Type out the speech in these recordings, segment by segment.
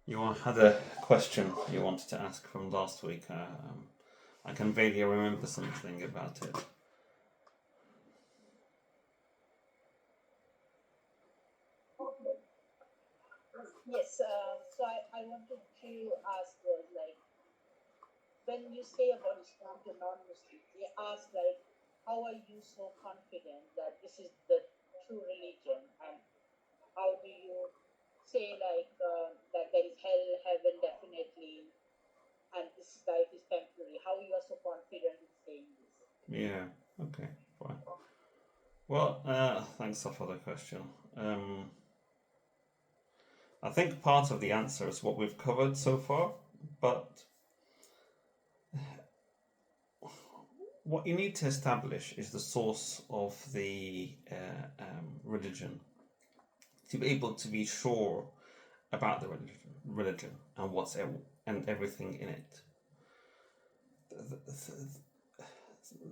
You had a question you wanted to ask from last week. I can vaguely remember something about it. Yes, so I wanted to ask was like when you say about Islam to non-Muslims, they ask like, how are you so confident that this is the true religion, and how do you say like that there is hell, heaven definitely, and this life is temporary? How you are so confident in saying this? Yeah, okay, fine. Well, thanks for the question. Um, I think part of the answer is what we've covered so far, but what you need to establish is the source of the religion to be able to be sure about the religion and and everything in it.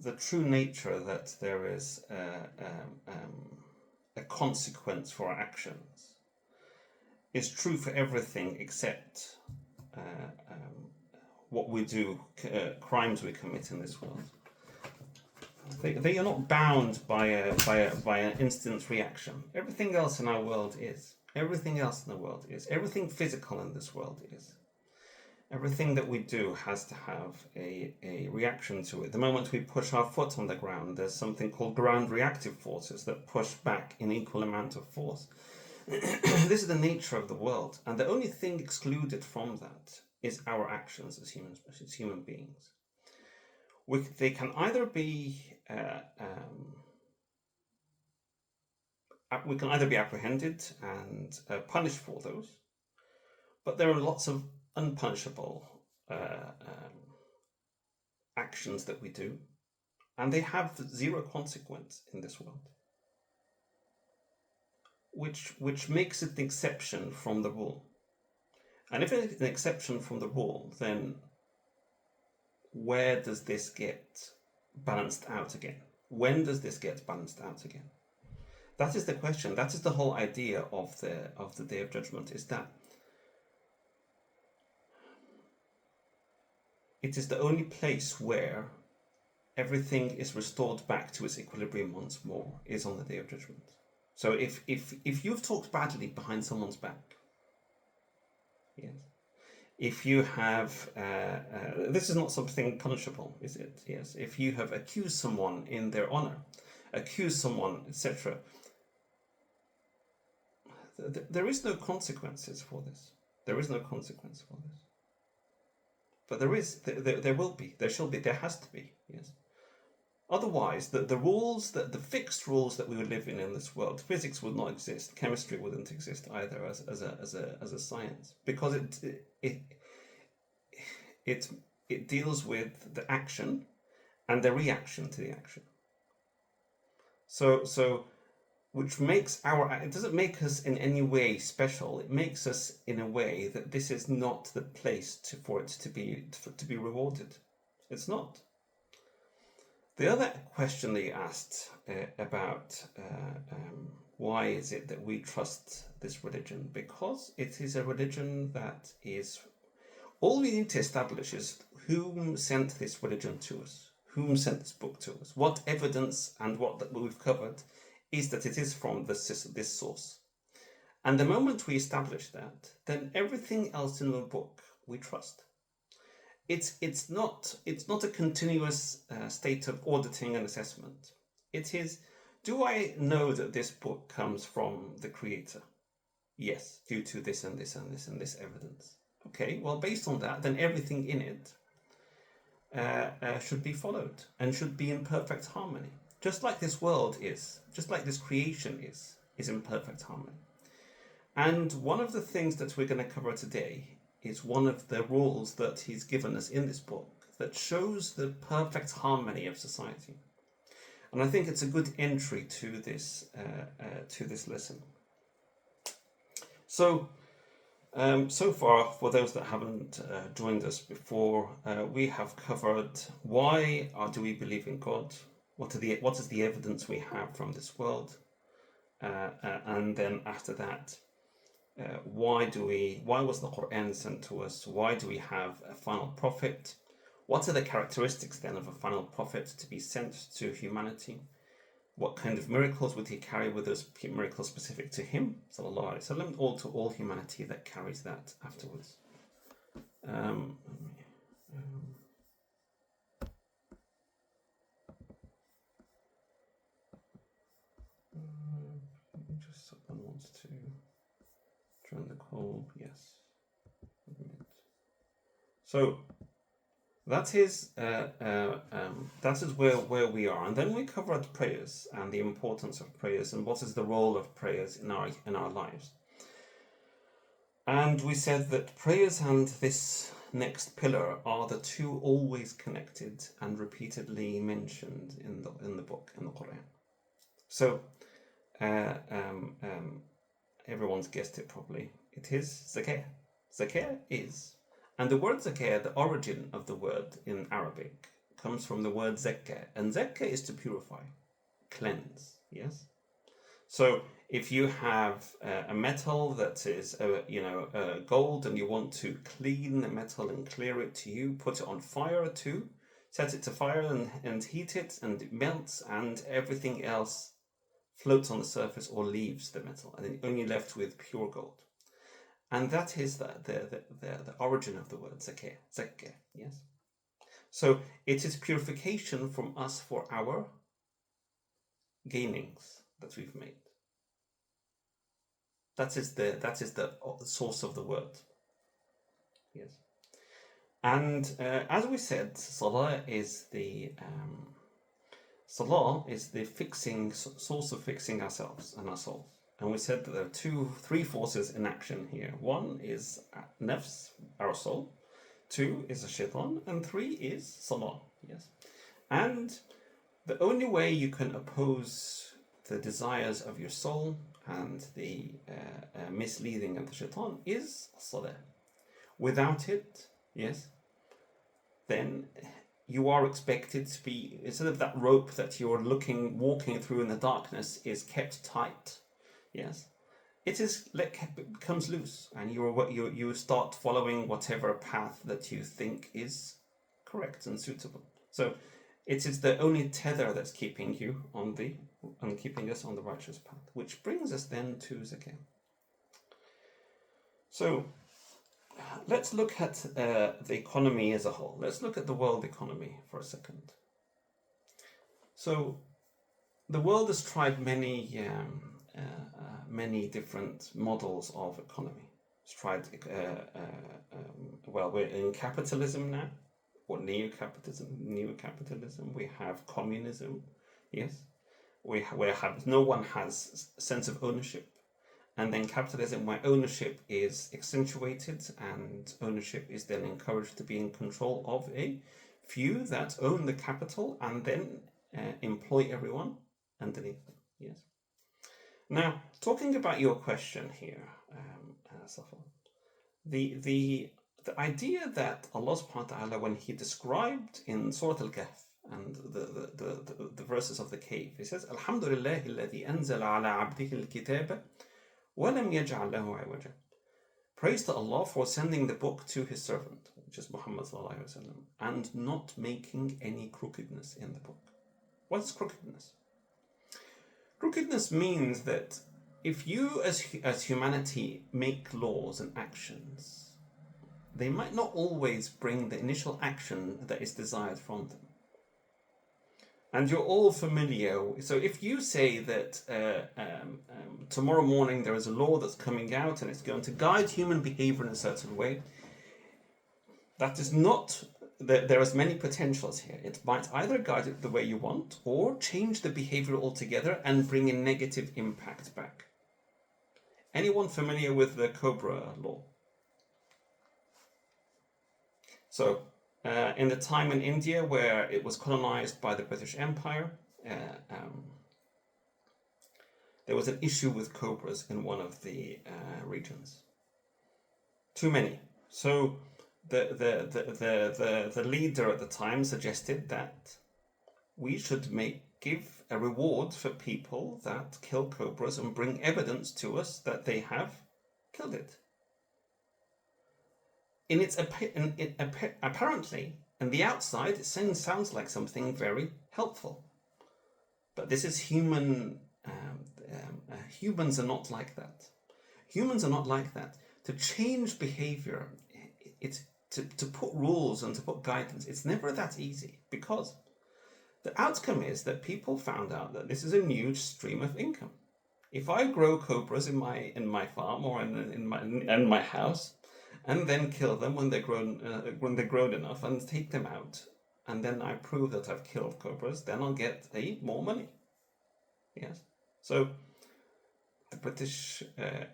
The true nature that there is a consequence for our actions is true for everything except uh, um, what we do, crimes we commit in this world. They are not bound by an instant reaction. Everything else in our world is. Everything else in the world is. Everything physical in this world is. Everything that we do has to have a reaction to it. The moment we push our foot on the ground, there's something called ground reactive forces that push back in equal amount of force. This is the nature of the world, and the only thing excluded from that is our actions as human beings. They can either be we can either be apprehended and punished for those, but there are lots of unpunishable actions that we do, and they have zero consequence in this world, which makes it an exception from the rule. And if it's an exception from the rule, then where does this get balanced out again? When does this get balanced out again? That is the question. That is the whole idea of the Day of Judgment. Is that it is the only place where everything is restored back to its equilibrium once more is on the Day of Judgment. So if you've talked badly behind someone's back, yes, if you have this is not something punishable, is it? Yes, if you have accused someone in their honor, accused someone, etc., there is no consequences for this. There is no consequence for this. But there will be, there shall be, there has to be, yes. Otherwise, the rules, the fixed rules that we would live in this world, physics would not exist, chemistry wouldn't exist either as a science, because it deals with the action and the reaction to the action. So which makes it doesn't make us in any way special. It makes us in a way that this is not the place for it to be rewarded. It's not. The other question that you asked about why is it that we trust this religion? Because it is a religion that is. All we need to establish is whom sent this religion to us, whom sent this book to us, what evidence and what that we've covered is that it is from this source. And the moment we establish that, then everything else in the book we trust. It's not a continuous state of auditing and assessment. It is, do I know that this book comes from the creator? Yes, due to this and this and this and this evidence. Okay, well, based on that, then everything in it should be followed and should be in perfect harmony. Just like this world is, just like this creation is in perfect harmony. And one of the things that we're going to cover today is one of the rules that he's given us in this book that shows the perfect harmony of society. And I think it's a good entry to this lesson. So far, for those that haven't joined us before, we have covered why do we believe in God, what is the evidence we have from this world, and then after that, Why was the Quran sent to us? Why do we have a final prophet? What are the characteristics then of a final prophet to be sent to humanity? What kind of miracles would he carry with those miracles specific to him, sallallahu alaihi wasallam, or to all humanity that carries that afterwards? Um, just someone wants to join the call. Yes. So that is where we are, and then we covered prayers and the importance of prayers and what is the role of prayers in our lives. And we said that prayers and this next pillar are the two always connected and repeatedly mentioned in the book, in the Quran. So everyone's guessed it probably. It is zakah. Zakah is, and the word zakah, the origin of the word in Arabic, comes from the word zakah, and zakah is to purify, cleanse. Yes. So if you have a metal that is, gold, and you want to clean the metal and clear it to you, put it on fire too, set it to fire and heat it, and it melts, and everything else floats on the surface or leaves the metal, and then you're only left with pure gold. And that is the origin of the word zakah. Zakah, yes. So it is purification from us for our gainings that we've made. That is the source of the word. Yes. And as we said, salah is the source of fixing ourselves and our souls. And we said that there are three forces in action here. One is nafs, our soul. Two is a shaitan, and three is salah. Yes. And the only way you can oppose the desires of your soul and the misleading of the shaitan is salah. Without it, yes, then you are expected to be, instead of that rope that you're walking through in the darkness is kept tight, yes, it becomes loose, and you start following whatever path that you think is correct and suitable. So it is the only tether that's keeping you keeping us on the righteous path, which brings us then to zakah. So let's look at the economy as a whole. Let's look at the world economy for a second. So the world has tried many different models of economy. It's tried, we're in capitalism now, or neo-capitalism. We have communism, yes. No one has a sense of ownership. And then capitalism, where ownership is accentuated and ownership is then encouraged to be in control of a few that own the capital and then employ everyone underneath them. Yes. Now, talking about your question here, Safar, the idea that Allah subhanahu wa ta'ala, when He described in Surah Al-Kahf and the verses of the cave, He says, Alhamdulillahi alladhi anzala ala abdihi al-kitaba وَلَمْ يَجْعَلْ لَهُ عِوَجًا. Praise to Allah for sending the book to His servant, which is Muhammad sallallahu alaihi wasallam, and not making any crookedness in the book. What's crookedness? Crookedness means that if you as humanity make laws and actions, they might not always bring the initial action that is desired from them. And you're all familiar. So if you say that tomorrow morning there is a law that's coming out and it's going to guide human behavior in a certain way, that is not, there is many potentials here. It might either guide it the way you want or change the behavior altogether and bring a negative impact back. Anyone familiar with the Cobra law? So in the time in India where it was colonized by the British Empire, there was an issue with cobras in one of the regions. Too many. So the leader at the time suggested that we should give a reward for people that kill cobras and bring evidence to us that they have killed it. Apparently, in the outside, it sounds like something very helpful. But this is human. Humans are not like that. Humans are not like that. To change behavior, it's to put rules and to put guidance. It's never that easy, because the outcome is that people found out that this is a new stream of income. If I grow cobras in my farm or in my house, and then kill them when they're grown enough and take them out, and then I prove that I've killed cobras, then I'll get more money. Yes. So the British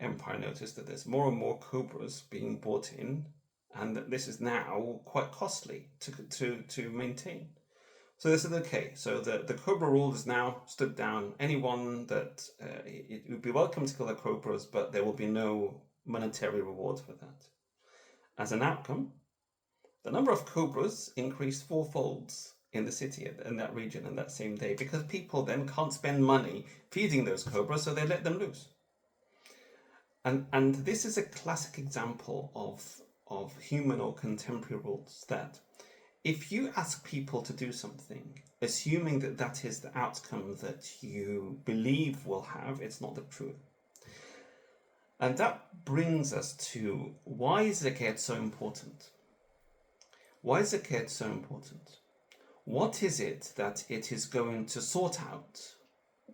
Empire noticed that there's more and more cobras being bought in, and that this is now quite costly to maintain. So they said, okay, so the cobra rule is now stood down. Anyone that it would be welcome to kill the cobras, but there will be no monetary reward for that. As an outcome, the number of cobras increased fourfold in the city, in that region, in that same day, because people then can't spend money feeding those cobras, so they let them loose. And this is a classic example of human or contemporary rules, that if you ask people to do something, assuming that that is the outcome that you believe will have, it's not the truth. And that brings us to, why is Zakat so important? Why is Zakat so important? What is it that it is going to sort out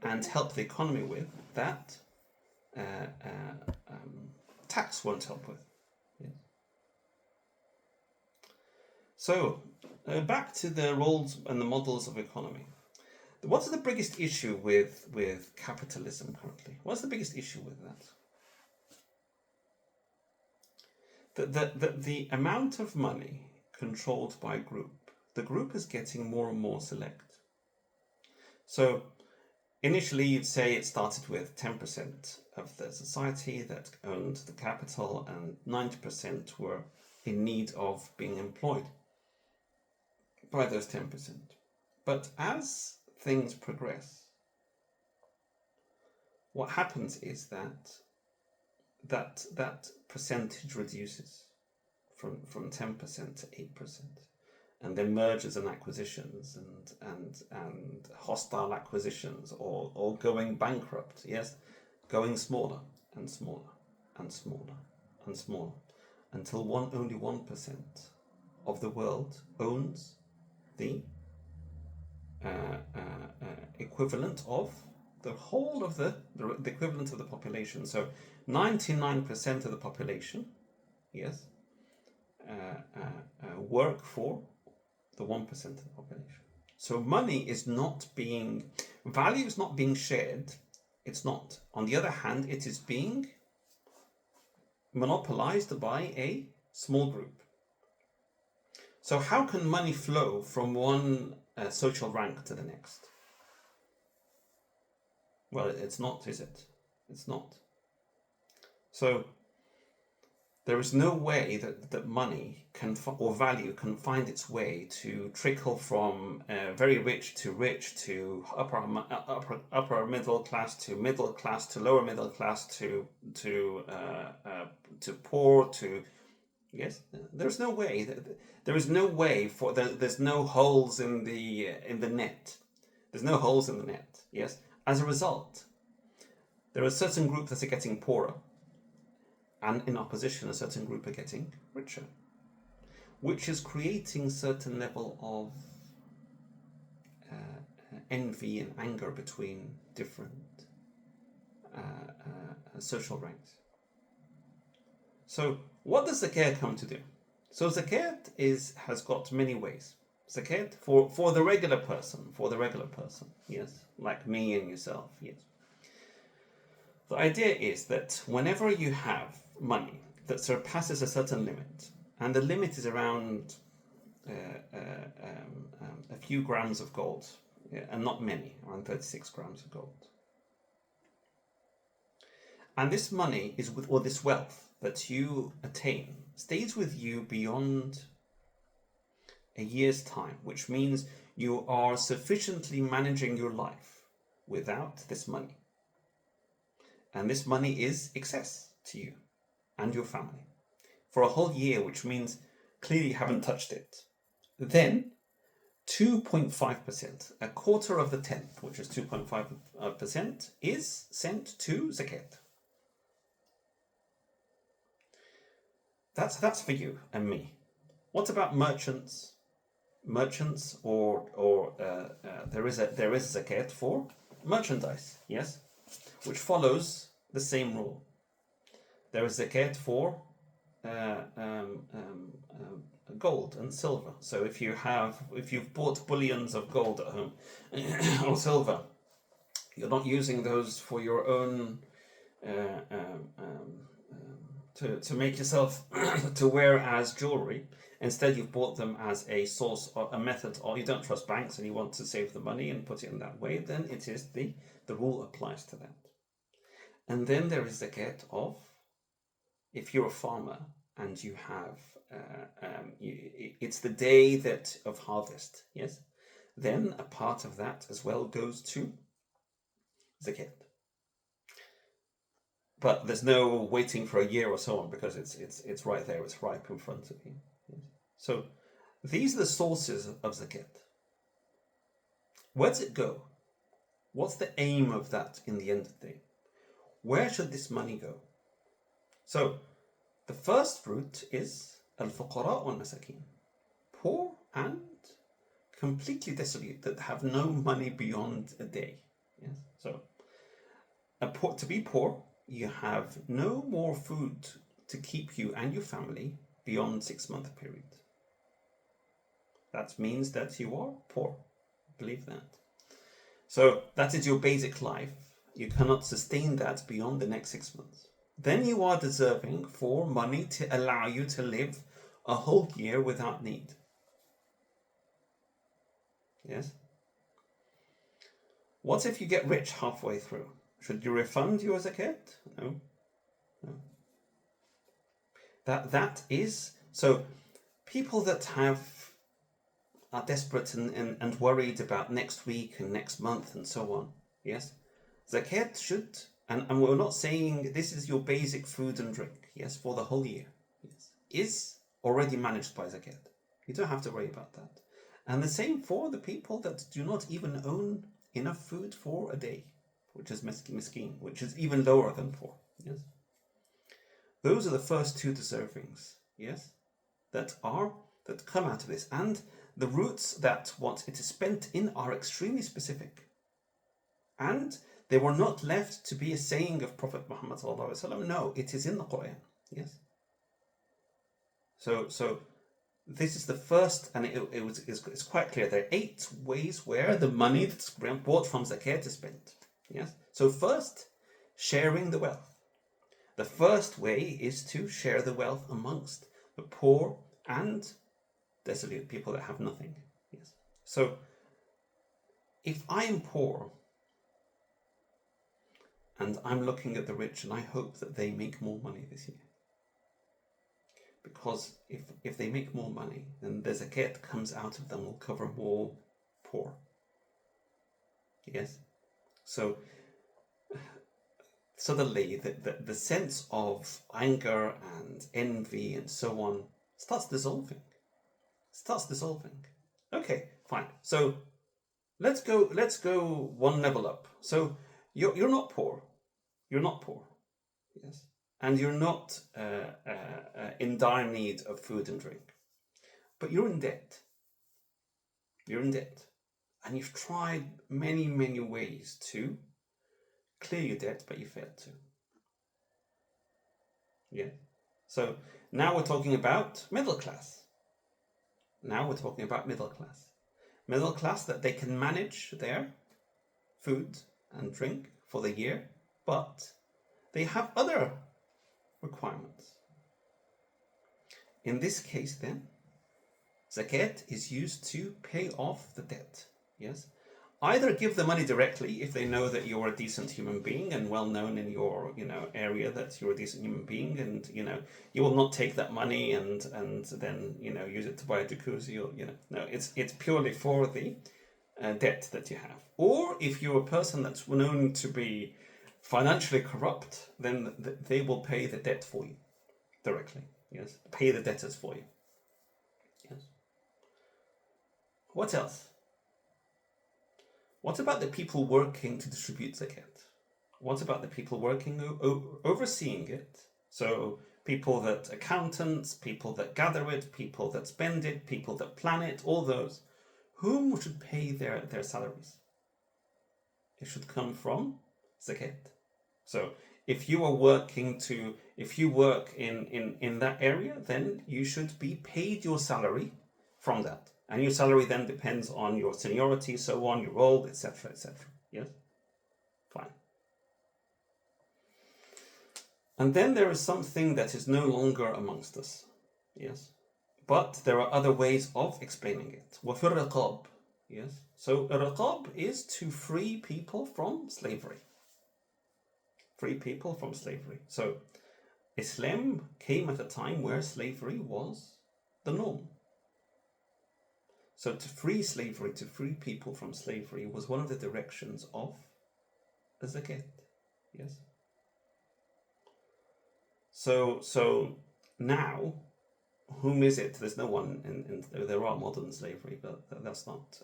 and help the economy with that tax won't help with? Yes. So, back to the roles and the models of economy. What's the biggest issue with capitalism currently? What's the biggest issue with that? The amount of money controlled by a group, the group is getting more and more select. So initially you'd say it started with 10% of the society that owned the capital, and 90% were in need of being employed by those 10%. But as things progress, what happens is that percentage reduces from 10% to 8%, and then mergers and acquisitions and hostile acquisitions, or going bankrupt, yes, going smaller and smaller and smaller and smaller, until only 1% of the world owns the equivalent of the whole of the equivalent of the population. So 99% of the population, yes, work for the 1% of the population. So money is not being, value is not being shared. It's not. On the other hand, it is being monopolized by a small group. So how can money flow from one social rank to the next? Well, it's not, is it? It's not. So there is no way that money can, or value can find its way to trickle from very rich to upper middle class to lower middle class to poor to, yes. There's no way. There is no way for there's no holes in the net. There's no holes in the net. Yes. As a result, there are certain groups that are getting poorer, and in opposition, a certain group are getting richer, which is creating certain level of envy and anger between different social ranks. So, what does Zakat come to do? So, Zakat has got many ways. Zakat for the regular person, yes, like me and yourself, yes. The idea is that whenever you have money that surpasses a certain limit, and the limit is around a few grams of gold, yeah, and not many, around 36 grams of gold. And this money or this wealth that you attain stays with you beyond a year's time, which means you are sufficiently managing your life without this money. And this money is excess to you. and your family for a whole year, which means clearly you haven't touched it, then 2.5%, a quarter of the tenth, which is 2.5%, is sent to zakat. That's for you and me. What about merchants? Merchants, or there is a zakat for merchandise, yes, which follows the same rule. There is zakat for gold and silver. So if you've bought bullions of gold at home or silver, you're not using those for your own to make yourself to wear as jewelry. Instead, you've bought them as a source or a method, or you don't trust banks and you want to save the money and put it in that way, then it is the rule applies to that. And then there is zakat of, if you're a farmer and you have, it's the day of harvest, yes? Then a part of that as well goes to zakat. But there's no waiting for a year or so on, because it's right there, it's ripe in front of you. Yes? So these are the sources of zakat. Where does it go? What's the aim of that in the end of the day? Where should this money go? So the first route is al-fuqara wal-masakin, poor and completely desolate, that have no money beyond a day. Yes. So to be poor, you have no more food to keep you and your family beyond 6-month period. That means that you are poor. Believe that. So that is your basic life. You cannot sustain that beyond the next 6 months. Then you are deserving for money to allow you to live a whole year without need. Yes? What if you get rich halfway through? Should you refund your zakat? No. No. That is, so people that are desperate and worried about next week and next month and so on, yes? Zakat should, and we're not saying this is your basic food and drink, yes, for the whole year, yes, is already managed by zakat. You don't have to worry about that. And the same for the people that do not even own enough food for a day, which is miskin, which is even lower than poor, yes. Those are the first two deservings, yes, that come out of this. And the routes that what it is spent in are extremely specific. And they were not left to be a saying of Prophet Muhammad sallallahu alaihi wasallam. No, it is in the Quran. Yes. So this is the first, and it's quite clear. There are 8 ways where the money that's brought from zakat is spent. Yes. So first, sharing the wealth. The first way is to share the wealth amongst the poor and desolate people that have nothing. Yes. So if I am poor and I'm looking at the rich and I hope that they make more money this year, because if they make more money, then the zakat comes out of them will cover more poor. Yes. So suddenly the sense of anger and envy and so on starts dissolving. Okay, fine. So let's go one level up. So you're not poor. You're not poor. Yes. And you're not in dire need of food and drink. But you're in debt. You're in debt. And you've tried many, many ways to clear your debt, but you failed to. Yeah. So now we're talking about middle class. Middle class that they can manage their food and drink for the year, but they have other requirements. In this case, then, zakat is used to pay off the debt. Yes. Either give the money directly if they know that you're a decent human being and well known in your area that you're a decent human being, and you will not take that money and then use it to buy a jacuzzi, or no, it's purely for the debt that you have. Or if you're a person that's known to be financially corrupt, then they will pay the debt for you. directly. Yes, pay the debtors for you. Yes. What else? What about the people working to distribute zakat? What about the people working overseeing it? So people that accountants, people that gather it, people that spend it, people that plan it, all those. Whom should pay their salaries? It should come from zakat. So if you work in that area, then you should be paid your salary from that. And your salary then depends on your seniority, so on, your role, etc., etc. Yes? Fine. And then there is something that is no longer amongst us. Yes? But there are other ways of explaining it. وَفِي الرِّقَابِ. Yes? So a riqab is to free people from slavery. Free people from slavery. So Islam came at a time where slavery was the norm. So to free slavery, to free people from slavery, was one of the directions of the zakat. Yes. So now, whom is it? There's no one there are modern slavery, but that's not.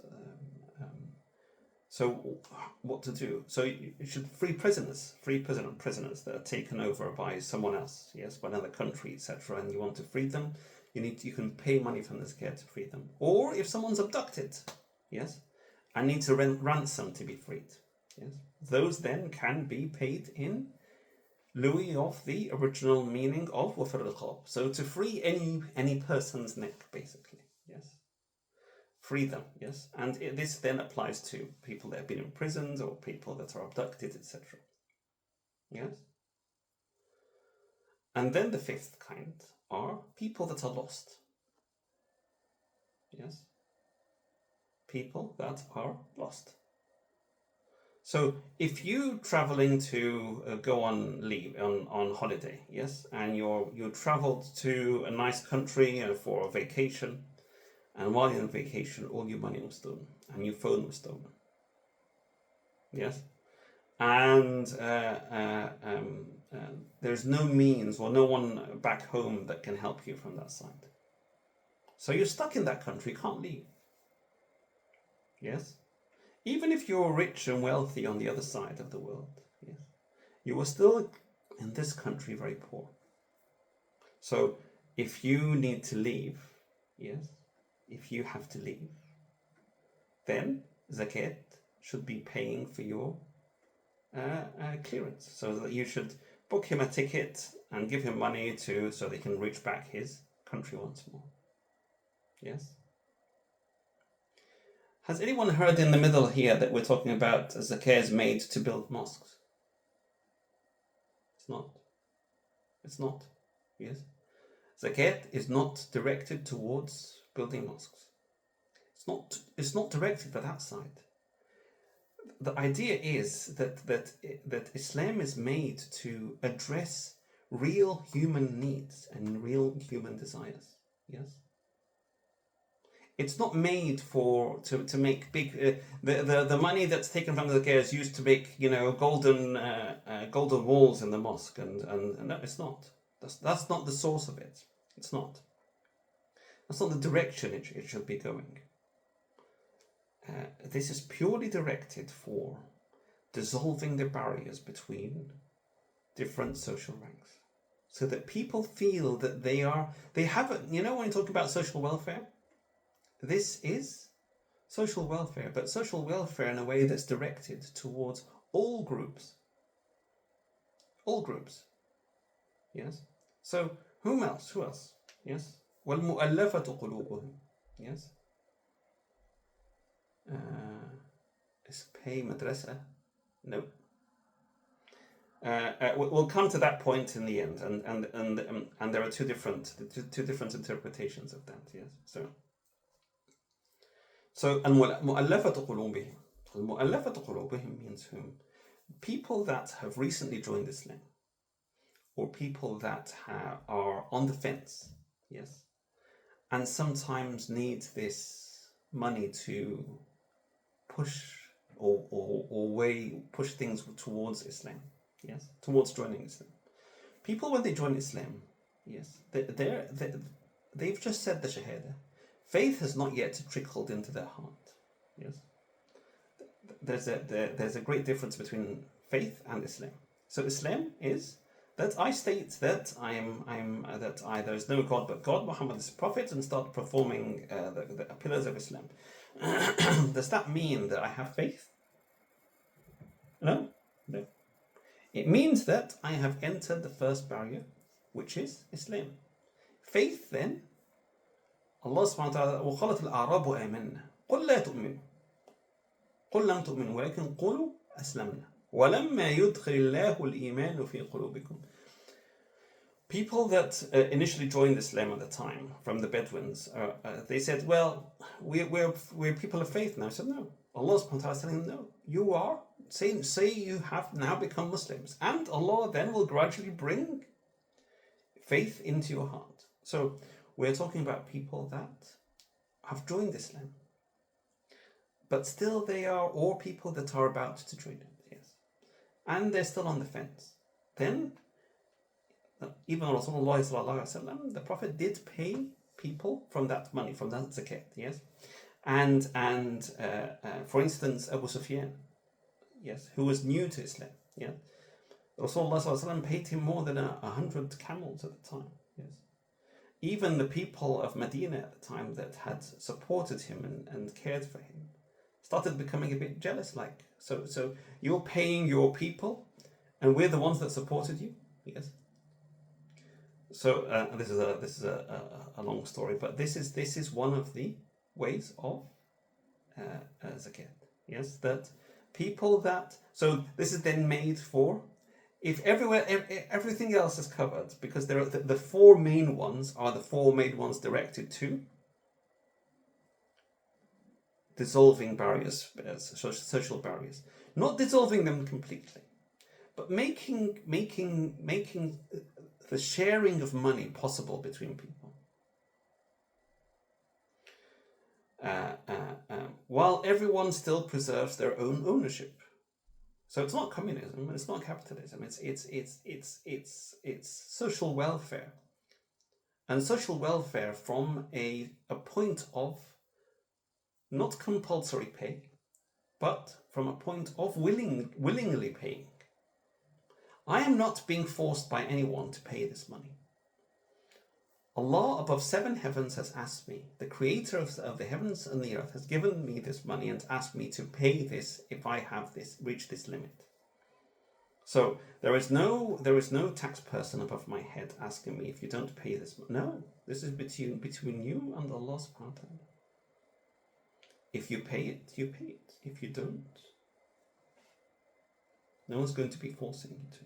So what to do? So you should free prisoners that are taken over by someone else, yes, by another country, etc. And you want to free them, you can pay money from the zakat to free them. Or if someone's abducted, yes, and needs a ransom to be freed, yes, those then can be paid in lieu of the original meaning of wafir al-riqab. So to free any person's neck, basically, yes. Free them, yes, and this then applies to people that have been imprisoned or people that are abducted, etc. Yes, and then the fifth kind are people that are lost. Yes, people that are lost. So if you traveling to go on leave on holiday, yes, and you traveled to a nice country for a vacation. And while you're on vacation, all your money was stolen, and your phone was stolen. Yes, and there's no means or no one back home that can help you from that side. So you're stuck in that country, can't leave. Yes, even if you're rich and wealthy on the other side of the world, yes, you are still in this country very poor. So if you need to leave, yes, if you have to leave, then zakat should be paying for your clearance. So that you should book him a ticket and give him money so they can reach back his country once more. Yes? Has anyone heard in the middle here that we're talking about zakat is made to build mosques? It's not. It's not. Yes? Zakat is not directed towards building mosques. It's not directed for that side. The idea is that Islam is made to address real human needs and real human desires. Yes, it's not made to make big. The money that's taken from the zakat is used to make golden walls in the mosque, and no, it's not. That's not the source of it. It's not. That's not the direction it should be going. This is purely directed for dissolving the barriers between different social ranks, so that people feel that they have a, when you talk about social welfare, this is social welfare, but social welfare in a way that's directed towards all groups. Yes. So who else? Yes. وَالْمُؤَلَّفَةُ قُلُوبُهُمْ. Yes. Is pay madrasa? No. We'll come to that point in the end, and there are two different interpretations of that. Yes. So المؤلفة قلوبهم. المؤلفة قلوبهم means whom? People that have recently joined Islam, or people that are on the fence. Yes, and sometimes need this money to push push things towards Islam. Yes, towards joining Islam. People, when they join Islam, Yes, they've just said the Shahada. Faith has not yet trickled into their heart. Yes, there's a great difference between faith and Islam. So Islam is that I state that there is no God but God, Muhammad is a prophet, and start performing the pillars of Islam. Does that mean that I have faith? No, no. It means that I have entered the first barrier, which is Islam. Faith then, Allah subhanahu wa ta'ala, وَقَالَتِ الْأَعْرَابُ آمَنَّا قُلْ لَا تُؤْمِنُوا قُلْ لَمْ تُؤْمِنُوا وَلَكِنْ قُولُوا أَسْلَمْنَا وَلَمَّا يُدْخِلِ اللَّهُ الْإِيمَانُ فِي قُلُوبِكُمْ. People that initially joined Islam at the time, from the Bedouins, they said, well, we're people of faith now. I said, no. Allah subhanahu wa ta'ala is telling them, no, you are. Say you have now become Muslims. And Allah then will gradually bring faith into your heart. So we're talking about people that have joined Islam. But still they are, or people that are about to join it, yes. And they're still on the fence. Then even Rasulullah sallallahu alaihi wasallam, the Prophet did pay people from that money, from that zakat, yes. And for instance, Abu Sufyan, yes, who was new to Islam, yeah. Rasulullah sallallahu alaihi wasallam paid him more than 100 camels at the time, yes. Even the people of Medina at the time that had supported him and cared for him started becoming a bit jealous, like, so you're paying your people and we're the ones that supported you, yes. So this is a long story, but this is one of the ways of zakat. Yes, that people that, so this is then made for, if everything else is covered, because there are the four main ones are the four main ones directed to dissolving barriers, social barriers, not dissolving them completely, but making the sharing of money possible between people, while everyone still preserves their own ownership. So it's not communism, it's not capitalism. It's social welfare, and social welfare from a point of not compulsory pay, but from a point of willingly paying. I am not being forced by anyone to pay this money. Allah above 7 heavens has asked me, the creator of the heavens and the earth has given me this money and asked me to pay this if I have reach this limit. So there is no tax person above my head asking me if you don't pay this. No, this is between you and Allah subhanahu wa ta'ala. If you pay it, you pay it. If you don't, no one's going to be forcing you to.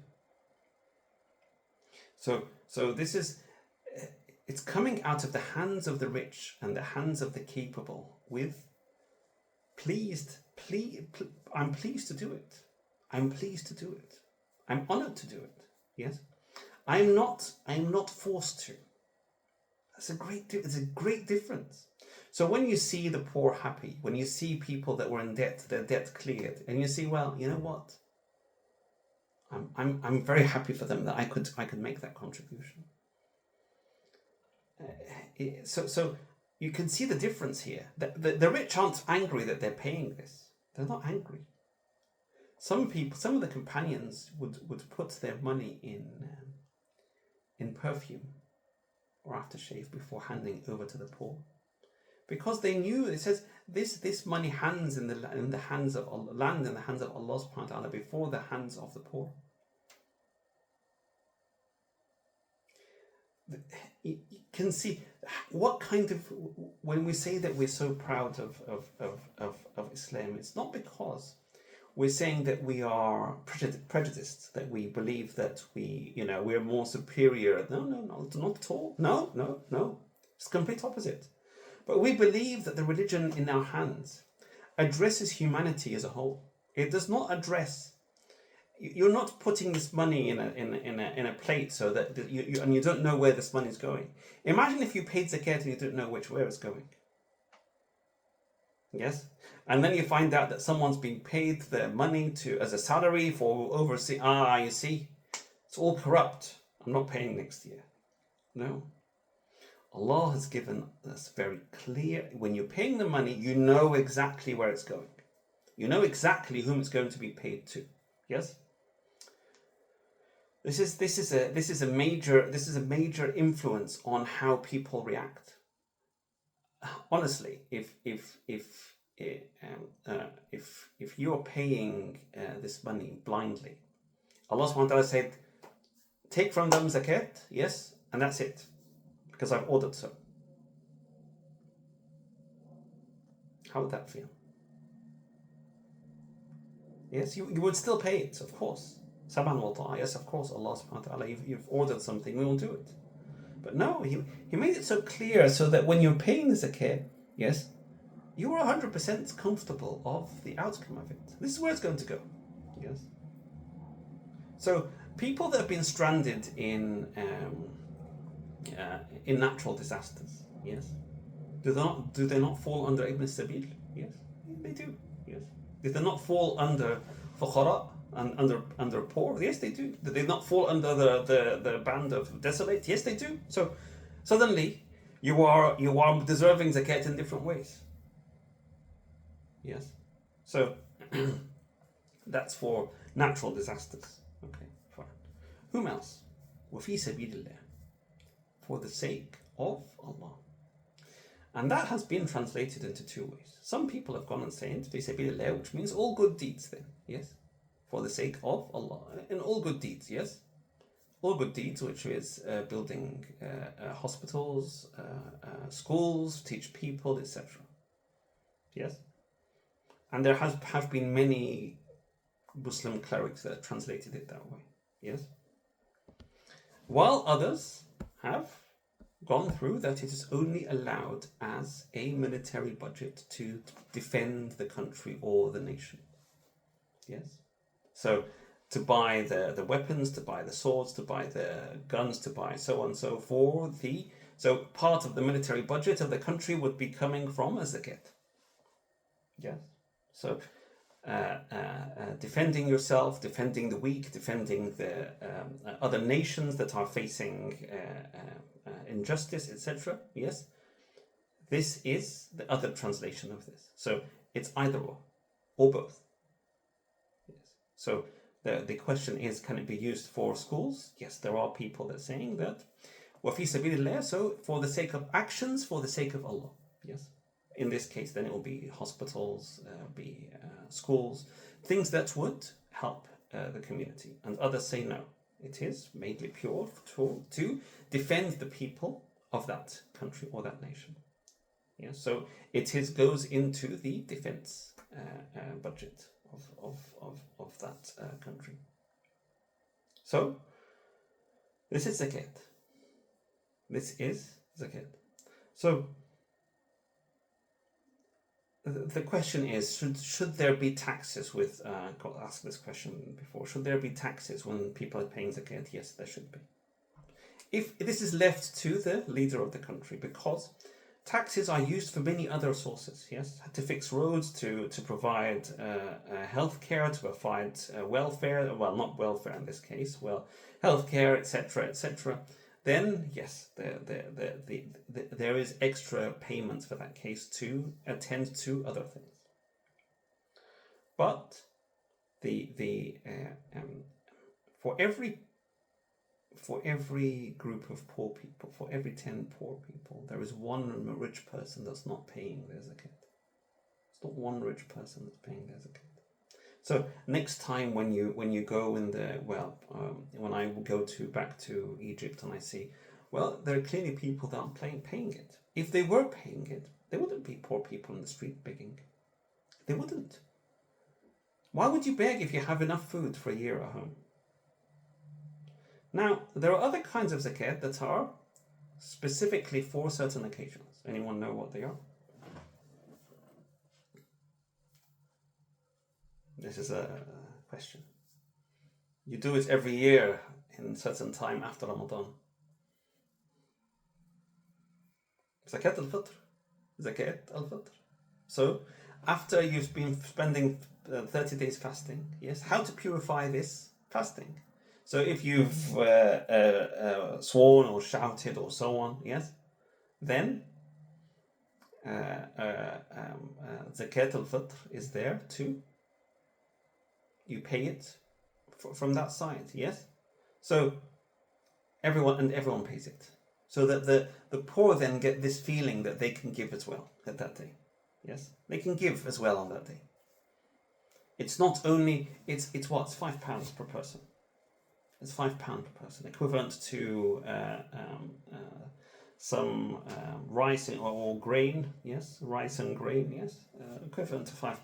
So this is, it's coming out of the hands of the rich and the hands of the capable with I'm pleased to do it. I'm pleased to do it. I'm honored to do it. Yes. I'm not forced to. It's a great difference. So when you see the poor happy, when you see people that were in debt, their debt cleared, and you see, well, you know what? I'm very happy for them that I could make that contribution. So you can see the difference here. The rich aren't angry that they're paying this. They're not angry. Some of the companions would put their money in perfume or aftershave before handing over to the poor, because they knew, it says this money lands in the hands of Allah subhanahu wa ta'ala before the hands of the poor. You can see what kind of, when we say that we're so proud of Islam, it's not because we're saying that we are prejudiced, that we believe that we're more superior. No, not at all. No. It's the complete opposite. But we believe that the religion in our hands addresses humanity as a whole. It does not address. You're not putting this money in a plate so that you don't know where this money is going. Imagine if you paid zakat and you didn't know where it's going. Yes, and then you find out that someone's being paid their money as a salary for overseeing. You see, it's all corrupt. I'm not paying next year. No. Allah has given us very clear, when you're paying the money, you know exactly where it's going. You know exactly whom it's going to be paid to. Yes? This is a major influence on how people react. Honestly, if you're paying this money blindly, Allah subhanahu wa ta'ala said, take from them zakat, yes, and that's it, because I've ordered so. How would that feel? Yes, you would still pay it, of course. Saban wa ta'a, yes, of course, Allah subhanahu wa ta'ala, you've ordered something, we will do it. But no, he made it so clear so that when you're paying the zakat, yes, you are 100% comfortable of the outcome of it. This is where it's going to go. Yes. So people that have been stranded in natural disasters, yes, do they not fall under Ibn Sabil? Yes, they do. Yes. Do they not fall under fuqara and under poor? Yes, they do. Do they not fall under the band of desolate? Yes, they do. So suddenly you are deserving zakat in different ways. Yes. So that's for natural disasters. Okay, fine. Whom else? وَفِي سَبِيلِ اللَّهِ, for the sake of Allah. And that has been translated into two ways. Some people have gone and said فِي سَبِيلِ اللَّهِ, which means all good deeds then. Yes? For the sake of Allah. In all good deeds, yes? All good deeds, which is building hospitals, schools, teach people, etc. Yes? And there have been many Muslim clerics that have translated it that way. Yes? While others have gone through that it is only allowed as a military budget to defend the country or the nation. Yes? So to buy the weapons, to buy the swords, to buy the guns, to buy so on and so forth. So part of the military budget of the country would be coming from a zakat. Yes? So defending yourself, defending the weak, defending the other nations that are facing injustice, etc. Yes, this is the other translation of this. So it's either or both. Yes. So the question is, can it be used for schools? Yes, there are people that are saying that. وَفِي سَبِيلِ اللَّهِ, so for the sake of actions, for the sake of Allah. Yes. In this case, then it will be hospitals, be schools, things that would help the community. And others say no, it is mainly pure to defend the people of that country or that nation. Yeah, so it goes into the defense budget of that country. So this is zakat. This is zakat. So the question is, should there be taxes with, I got asked this question before, should there be taxes when people are paying zakat? Yes, there should be. If this is left to the leader of the country, because taxes are used for many other sources, yes, to fix roads, to provide healthcare, to provide welfare, well, not welfare in this case, well, healthcare, etc., etc., then yes, there is extra payments for that case to attend to other things. But for every group of poor people, for every 10 poor people, there is one rich person that's not paying their zakat. It's not one rich person that's paying their zakat. So next time when you go in the when I go back to Egypt and I see, well, there are clearly people that aren't paying it. If they were paying it, there wouldn't be poor people in the street begging. They wouldn't. Why would you beg if you have enough food for a year at home? Now, there are other kinds of zakat that are specifically for certain occasions. Anyone know what they are? This is a question. You do it every year in certain time after Ramadan. Zakat al-Fitr. Zakat al-Fitr. So, after you've been spending 30 days fasting, yes, how to purify this fasting? So if you've sworn or shouted or so on, yes, then Zakat al-Fitr is there too. You pay it from that side, yes. So everyone pays it, so that the poor then get this feeling that they can give as well at that day. Yes, they can give as well on that day. It's not only it's what, it's £5 per person. It's £5 per person, equivalent to some rice or grain. Yes, rice and grain. Yes, equivalent to £5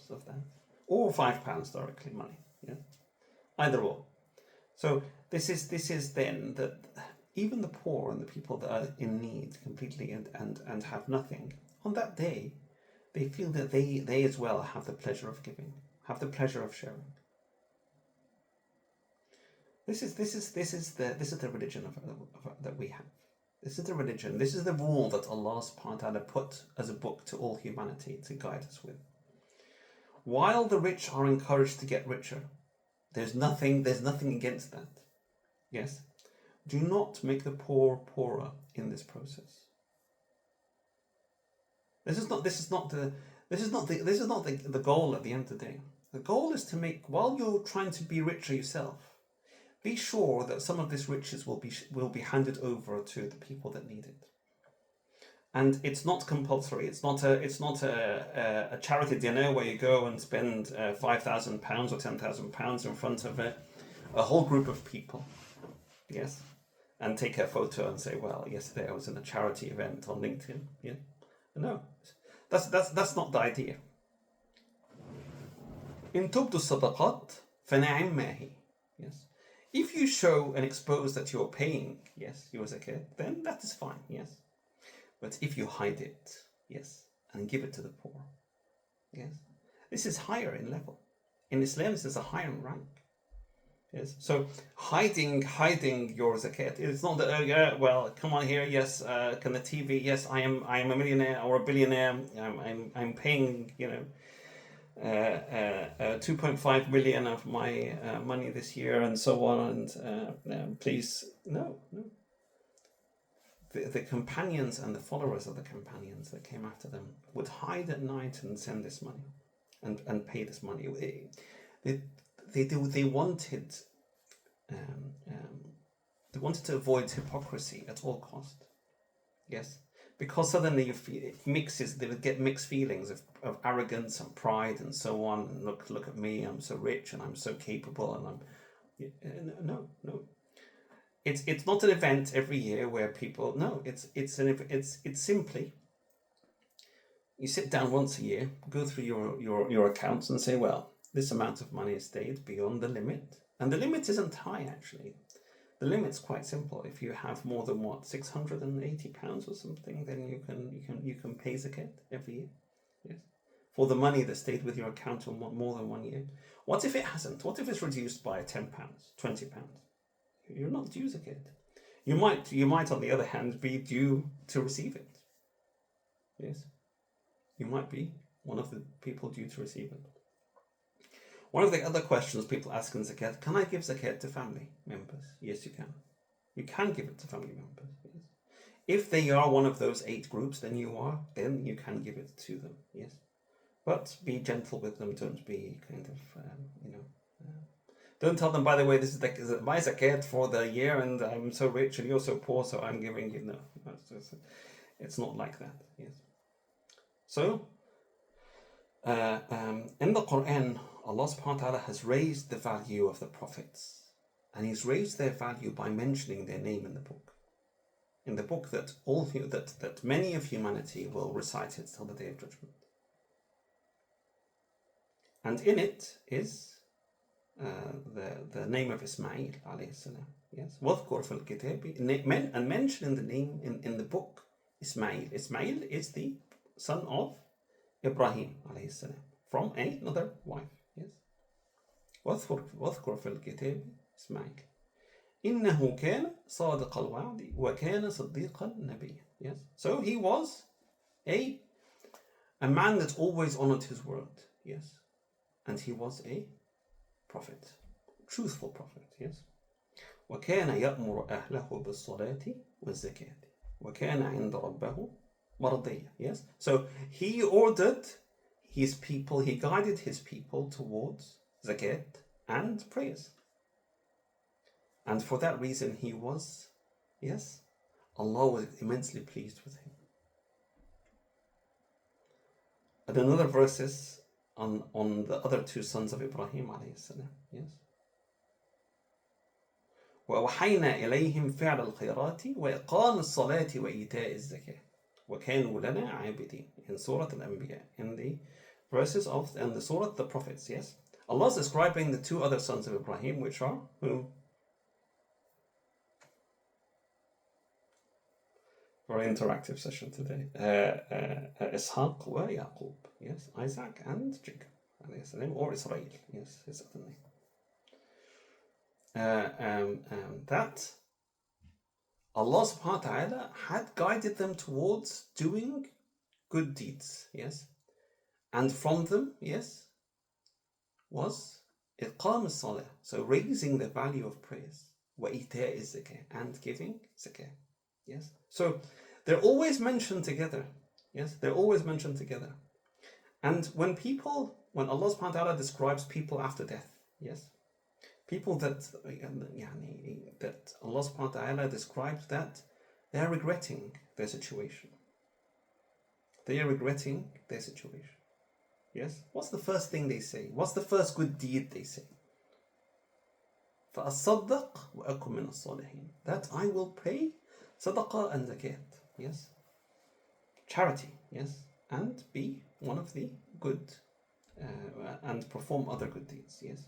of that, or £5 directly money. Yes, either or. So this is then that even the poor and the people that are in need completely and have nothing on that day, they feel that they as well have the pleasure of giving, have the pleasure of sharing. This is the religion that we have. This is the religion. This is the rule that Allah subhanahu wa ta'ala put as a book to all humanity to guide us with. While the rich are encouraged to get richer, there's nothing against that. Yes. Do not make the poor poorer in this process. This is not the goal at the end of the day. The goal is to make, while you're trying to be richer yourself, be sure that some of this riches will be handed over to the people that need it. And it's not compulsory. It's not a charity dinner where you go and spend £5,000 or £10,000 in front of a whole group of people. Yes, and take a photo and say, well, yesterday I was in a charity event on LinkedIn. Yeah, no, that's not the idea. In tubdu sadaqat fana'im mahi. Yes, if you show and expose that you're paying, yes, your zakat, then that is fine. Yes, but if you hide it, yes, and give it to the poor, yes, this is higher in level. In Islam, this is a higher rank. Yes. So hiding your zakat. It's not that well, come on here. Yes, can the TV? Yes, I am a millionaire or a billionaire. I'm paying 2.5 million of my money this year and so on. And please, no. The companions and the followers of the companions that came after them would hide at night and send this money, and pay this money. They wanted to avoid hypocrisy at all cost. Yes, because suddenly they would get mixed feelings of arrogance and pride and so on. And look at me, I'm so rich and I'm so capable, and no. It's not an event every year where people, no. It's simply, you sit down once a year, go through your accounts and say, well, this amount of money has stayed beyond the limit. And the limit isn't high, actually. The limit's quite simple. If you have more than £680 or something, then you can pay zakat every year. Yes, for the money that stayed with your account for more than 1 year. What if it hasn't? What if it's reduced by £10, £20? You're not due zakat. You might, on the other hand, be due to receive it. Yes, you might be one of the people due to receive it. One of the other questions people ask in zakat: can I give zakat to family members? Yes, you can. You can give it to family members. Yes. If they are one of those 8 groups, then you can give it to them. Yes, but be gentle with them. Don't be kind of don't tell them, by the way, this is my zakat for the year, and I'm so rich and you're so poor, so I'm giving you. No, it's not like that. Yes. So in the Quran, Allah subhanahu wa ta'ala has raised the value of the prophets, and He's raised their value by mentioning their name in the book. In the book that many of humanity will recite it till the Day of Judgment. And in it is the name of Ismail alayhi salam. Yes, وَذْكُرْ فِي الْكِتَابِ, and mention in the name in the book Ismail. Ismail is the son of Ibrahim alayhi salam from another wife. Yes, وَذْكُرْ فِي الْكِتَابِ إسماعيل إِنَّهُ كَانَ صَادِقَ الْوَعْدِ وَكَانَ صَدِّيقًا نَبِيًّا. Yes, so he was a man that always honored his word. Yes, and he was a prophet, truthful prophet. Yes, وكان يأمر أهله بالصلاة والزكاة وكان عند ربه مرضيا. Yes. So he ordered his people, he guided his people towards zakat and prayers. And for that reason he was, yes, Allah was immensely pleased with him. And another verses on the other two sons of Ibrahim alayhi salam. Yes. وأوحينا إليهم فعل الخيرات وإقام الصلاة وإيتاء الزكاة وكانوا لنا عابدين. In Surah Al-Anbiya, in the verses of and the Surah the Prophets. Yes, Allah is describing the two other sons of Ibrahim, which are who? Very interactive session today. Ishaq wa Yaqub. Yes, Isaac and Jacob. Or Israel. Yes, his other name. That Allah subhanahu wa ta'ala had guided them towards doing good deeds, yes. And from them, yes, was iqam as-salah, so raising the value of prayers, wa ita' az-zakah, and giving zakah, yes. So they're always mentioned together, yes, they're always mentioned together. And when Allah subhanahu wa ta'ala describes people after death, yes, people that Allah subhanahu wa ta'ala describes that they are regretting their situation. They are regretting their situation. Yes? What's the first thing they say? What's the first good deed they say? فَأَصَّدَّقْ وَأَكُمْ مِنَ الصَّالِحِينَ. That I will pay sadaqah and zakat. Yes? Charity. Yes? And be one of the good and perform other good deeds. Yes?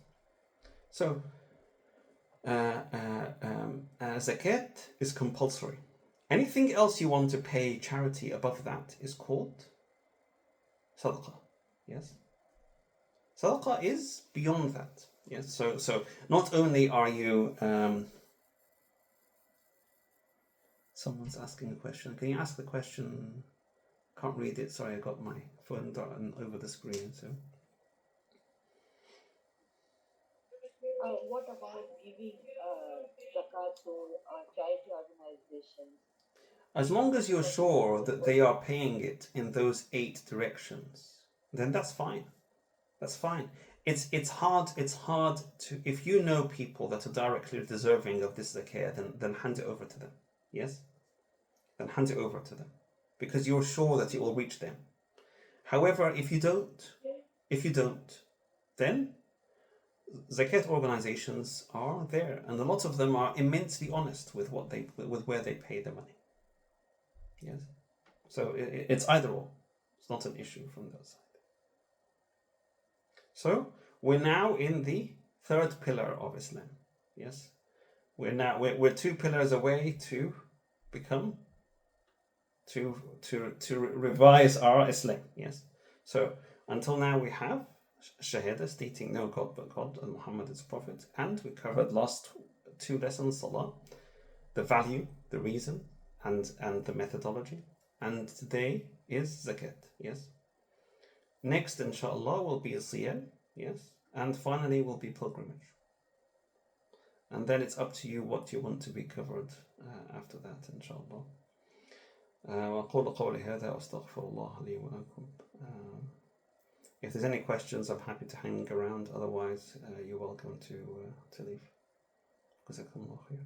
So, zakat is compulsory. Anything else you want to pay charity above that is called sadaqah. Yes? Sadaqah is beyond that. Yes? So not only are you... someone's asking a question. Can you ask the question? Can't read it. Sorry, I got my phone over the screen. So. What about giving zakat to charity organizations? As long as you're sure that they are paying it in those 8 directions, then that's fine. That's fine. It's hard to, if you know people that are directly deserving of this zakah, then hand it over to them. Yes? Then hand it over to them. Because you're sure that it will reach them. However, if you don't, then zakat organizations are there, and a lot of them are immensely honest with where they pay the money. Yes, so it's either or. It's not an issue from that side. So we're now in the third pillar of Islam. Yes, we're 2 pillars away to become to revise our Islam. Yes, so until now we have Shahada, stating no God but God and Muhammad is Prophet, and we covered last 2 lessons, Salah, the value, the reason, and the methodology, and today is Zakat. Yes. Next, inshallah, will be Siyam. Yes, and finally will be pilgrimage. And then it's up to you what you want to be covered after that, inshallah. وأقول قولي هذا وأستغفر الله لي ولكم. If there's any questions, I'm happy to hang around. Otherwise, you're welcome to leave. جزاكم الله خير.